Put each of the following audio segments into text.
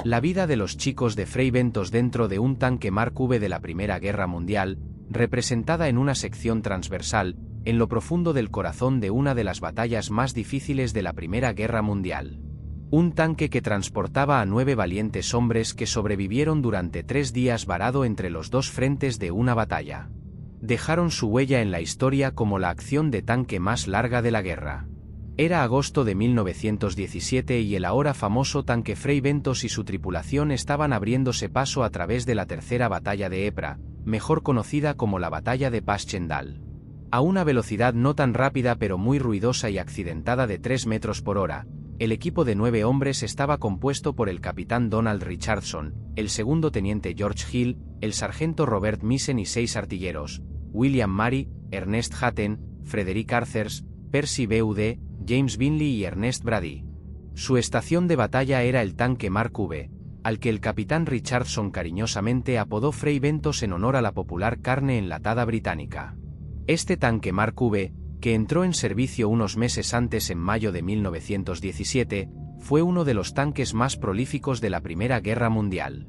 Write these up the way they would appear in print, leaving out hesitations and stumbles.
La vida de los chicos de Freyventos dentro de un tanque Mark V de la Primera Guerra Mundial, representada en una sección transversal, en lo profundo del corazón de una de las batallas más difíciles de la Primera Guerra Mundial. Un tanque que transportaba a 9 valientes hombres que sobrevivieron durante 3 días varado entre los dos frentes de una batalla. Dejaron su huella en la historia como la acción de tanque más larga de la guerra. Era agosto de 1917 y el ahora famoso tanque Freyventos y su tripulación estaban abriéndose paso a través de la tercera batalla de Ypres, mejor conocida como la batalla de Passchendaele. A una velocidad no tan rápida pero muy ruidosa y accidentada de 3 metros por hora, el equipo de 9 hombres estaba compuesto por el capitán Donald Richardson, el segundo teniente George Hill, el sargento Robert Misen y 6 artilleros, William Mary, Ernest Hatten, Frederick Arthurs, Percy B.U.D., James Binley y Ernest Brady. Su estación de batalla era el tanque Mark V, al que el capitán Richardson cariñosamente apodó Freyventos en honor a la popular carne enlatada británica. Este tanque Mark V, que entró en servicio unos meses antes en mayo de 1917, fue uno de los tanques más prolíficos de la Primera Guerra Mundial.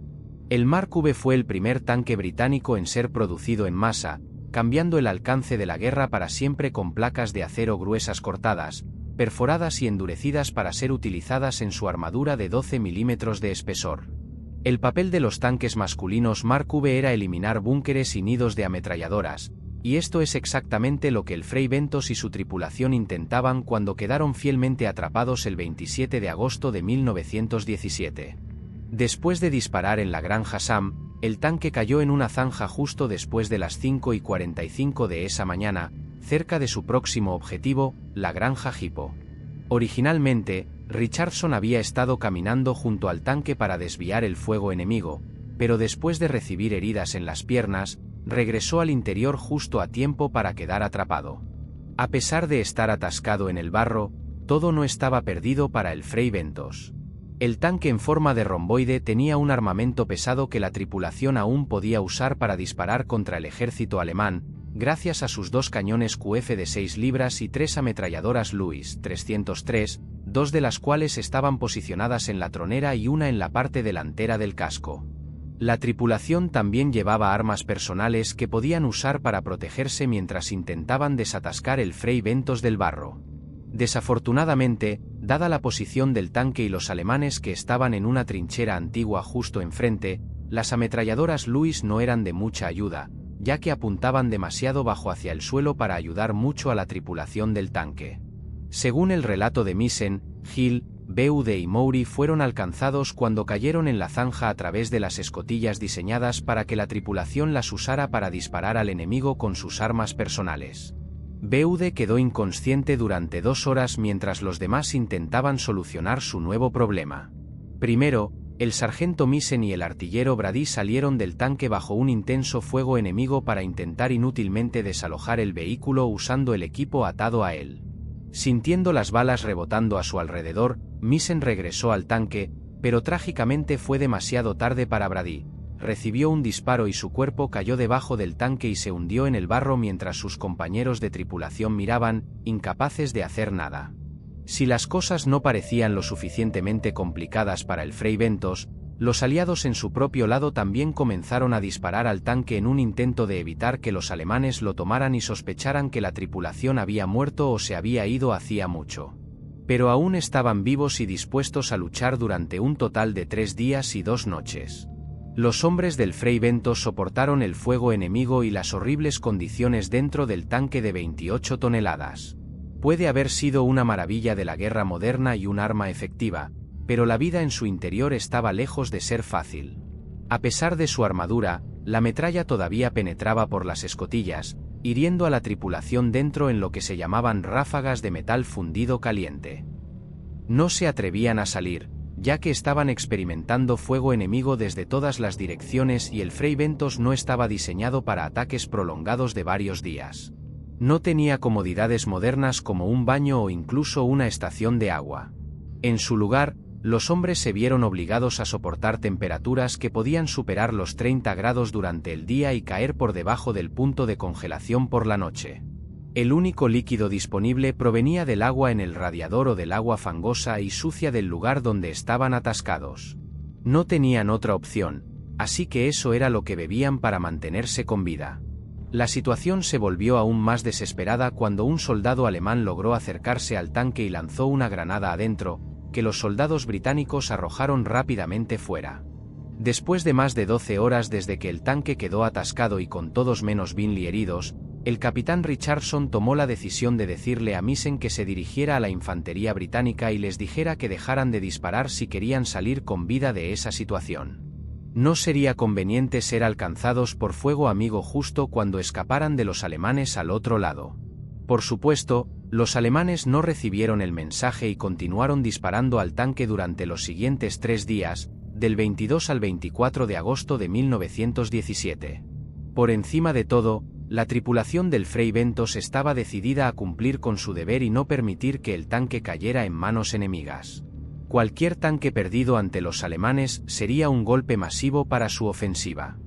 El Mark V fue el primer tanque británico en ser producido en masa, cambiando el alcance de la guerra para siempre con placas de acero gruesas cortadas, perforadas y endurecidas para ser utilizadas en su armadura de 12 milímetros de espesor. El papel de los tanques masculinos Mark V era eliminar búnkeres y nidos de ametralladoras, y esto es exactamente lo que el Freyventos y su tripulación intentaban cuando quedaron fielmente atrapados el 27 de agosto de 1917. Después de disparar en la granja Sam, el tanque cayó en una zanja justo después de las 5:45 de esa mañana, cerca de su próximo objetivo, la granja Hippo. Originalmente, Richardson había estado caminando junto al tanque para desviar el fuego enemigo, pero después de recibir heridas en las piernas, regresó al interior justo a tiempo para quedar atrapado. A pesar de estar atascado en el barro, todo no estaba perdido para el Freyventos. El tanque en forma de romboide tenía un armamento pesado que la tripulación aún podía usar para disparar contra el ejército alemán, gracias a sus 2 cañones QF de 6 libras y 3 ametralladoras Lewis 303, 2 de las cuales estaban posicionadas en la tronera y una en la parte delantera del casco. La tripulación también llevaba armas personales que podían usar para protegerse mientras intentaban desatascar el Freyventos del barro. Desafortunadamente, dada la posición del tanque y los alemanes que estaban en una trinchera antigua justo enfrente, las ametralladoras Lewis no eran de mucha ayuda, ya que apuntaban demasiado bajo hacia el suelo para ayudar mucho a la tripulación del tanque. Según el relato de Misen, Hill, B.U.D. y Maury fueron alcanzados cuando cayeron en la zanja a través de las escotillas diseñadas para que la tripulación las usara para disparar al enemigo con sus armas personales. B.U.D. quedó inconsciente durante 2 horas mientras los demás intentaban solucionar su nuevo problema. Primero, el sargento Misen y el artillero Brady salieron del tanque bajo un intenso fuego enemigo para intentar inútilmente desalojar el vehículo usando el equipo atado a él. Sintiendo las balas rebotando a su alrededor, Misen regresó al tanque, pero trágicamente fue demasiado tarde para Brady. Recibió un disparo y su cuerpo cayó debajo del tanque y se hundió en el barro mientras sus compañeros de tripulación miraban, incapaces de hacer nada. Si las cosas no parecían lo suficientemente complicadas para el Freyventos, los aliados en su propio lado también comenzaron a disparar al tanque en un intento de evitar que los alemanes lo tomaran y sospecharan que la tripulación había muerto o se había ido hacía mucho. Pero aún estaban vivos y dispuestos a luchar durante un total de 3 días y 2 noches. Los hombres del Freyventos soportaron el fuego enemigo y las horribles condiciones dentro del tanque de 28 toneladas. Puede haber sido una maravilla de la guerra moderna y un arma efectiva, pero la vida en su interior estaba lejos de ser fácil. A pesar de su armadura, la metralla todavía penetraba por las escotillas, hiriendo a la tripulación dentro en lo que se llamaban ráfagas de metal fundido caliente. No se atrevían a salir, ya que estaban experimentando fuego enemigo desde todas las direcciones y el Freyventos no estaba diseñado para ataques prolongados de varios días. No tenía comodidades modernas como un baño o incluso una estación de agua. En su lugar, los hombres se vieron obligados a soportar temperaturas que podían superar los 30 grados durante el día y caer por debajo del punto de congelación por la noche. El único líquido disponible provenía del agua en el radiador o del agua fangosa y sucia del lugar donde estaban atascados. No tenían otra opción, así que eso era lo que bebían para mantenerse con vida. La situación se volvió aún más desesperada cuando un soldado alemán logró acercarse al tanque y lanzó una granada adentro, que los soldados británicos arrojaron rápidamente fuera. Después de más de 12 horas desde que el tanque quedó atascado y con todos menos Binley heridos, el capitán Richardson tomó la decisión de decirle a Misen que se dirigiera a la infantería británica y les dijera que dejaran de disparar si querían salir con vida de esa situación. No sería conveniente ser alcanzados por fuego amigo justo cuando escaparan de los alemanes al otro lado. Por supuesto, los alemanes no recibieron el mensaje y continuaron disparando al tanque durante los siguientes 3 días, del 22 al 24 de agosto de 1917. Por encima de todo, la tripulación del Fray Bentos estaba decidida a cumplir con su deber y no permitir que el tanque cayera en manos enemigas. Cualquier tanque perdido ante los alemanes sería un golpe masivo para su ofensiva.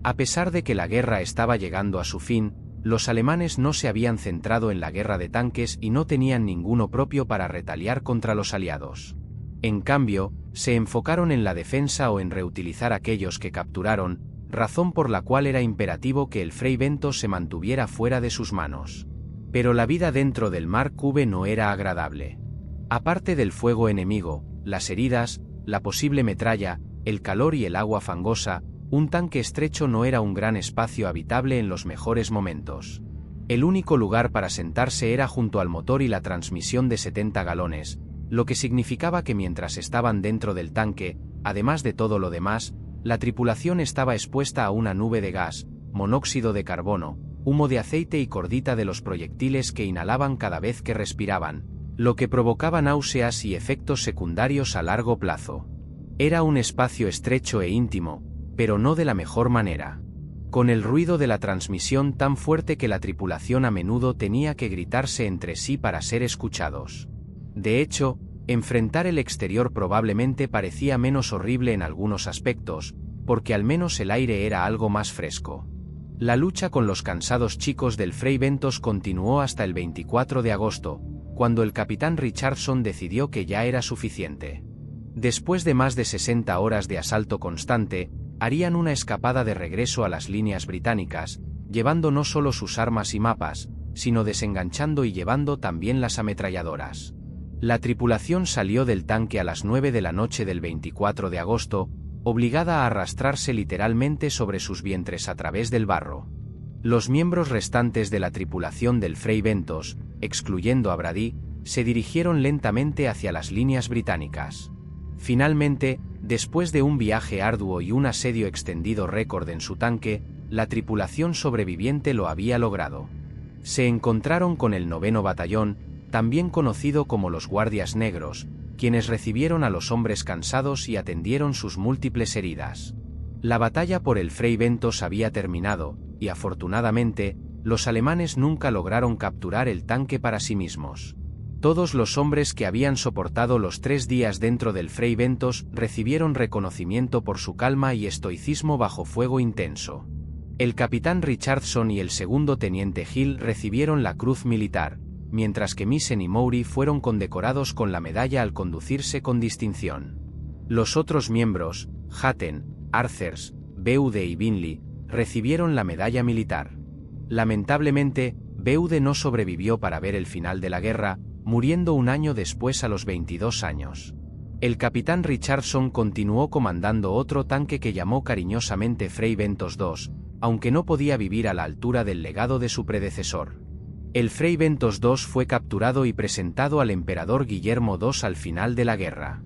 A pesar de que la guerra estaba llegando a su fin, los alemanes no se habían centrado en la guerra de tanques y no tenían ninguno propio para retaliar contra los aliados. En cambio, se enfocaron en la defensa o en reutilizar aquellos que capturaron, razón por la cual era imperativo que el Fray Bentos se mantuviera fuera de sus manos. Pero la vida dentro del Mark V no era agradable. Aparte del fuego enemigo, las heridas, la posible metralla, el calor y el agua fangosa, un tanque estrecho no era un gran espacio habitable en los mejores momentos. El único lugar para sentarse era junto al motor y la transmisión de 70 galones, lo que significaba que mientras estaban dentro del tanque, además de todo lo demás, la tripulación estaba expuesta a una nube de gas, monóxido de carbono, humo de aceite y cordita de los proyectiles que inhalaban cada vez que respiraban, lo que provocaba náuseas y efectos secundarios a largo plazo. Era un espacio estrecho e íntimo, pero no de la mejor manera. Con el ruido de la transmisión tan fuerte que la tripulación a menudo tenía que gritarse entre sí para ser escuchados. De hecho, enfrentar el exterior probablemente parecía menos horrible en algunos aspectos, porque al menos el aire era algo más fresco. La lucha con los cansados chicos del Fray Bentos continuó hasta el 24 de agosto, cuando el capitán Richardson decidió que ya era suficiente. Después de más de 60 horas de asalto constante, harían una escapada de regreso a las líneas británicas, llevando no solo sus armas y mapas, sino desenganchando y llevando también las ametralladoras. La tripulación salió del tanque a las 9 de la noche del 24 de agosto, obligada a arrastrarse literalmente sobre sus vientres a través del barro. Los miembros restantes de la tripulación del Fray Bentos, excluyendo a Brady, se dirigieron lentamente hacia las líneas británicas. Finalmente, después de un viaje arduo y un asedio extendido récord en su tanque, la tripulación sobreviviente lo había logrado. Se encontraron con el 9º Batallón, también conocido como los Guardias Negros, quienes recibieron a los hombres cansados y atendieron sus múltiples heridas. La batalla por el Fray Bentos había terminado, y afortunadamente, los alemanes nunca lograron capturar el tanque para sí mismos. Todos los hombres que habían soportado los 3 días dentro del Fray Bentos recibieron reconocimiento por su calma y estoicismo bajo fuego intenso. El capitán Richardson y el segundo teniente Hill recibieron la Cruz Militar, mientras que Misen y Maury fueron condecorados con la medalla al conducirse con distinción. Los otros miembros, Hatton, Arthurs, Beude y Binley, recibieron la medalla militar. Lamentablemente, Beude no sobrevivió para ver el final de la guerra, muriendo un año después a los 22 años. El capitán Richardson continuó comandando otro tanque que llamó cariñosamente Fray Bentos II, aunque no podía vivir a la altura del legado de su predecesor. El Fray Bentos II fue capturado y presentado al emperador Guillermo II al final de la guerra.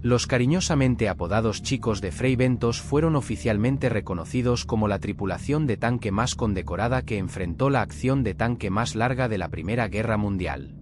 Los cariñosamente apodados chicos de Fray Bentos fueron oficialmente reconocidos como la tripulación de tanque más condecorada que enfrentó la acción de tanque más larga de la Primera Guerra Mundial.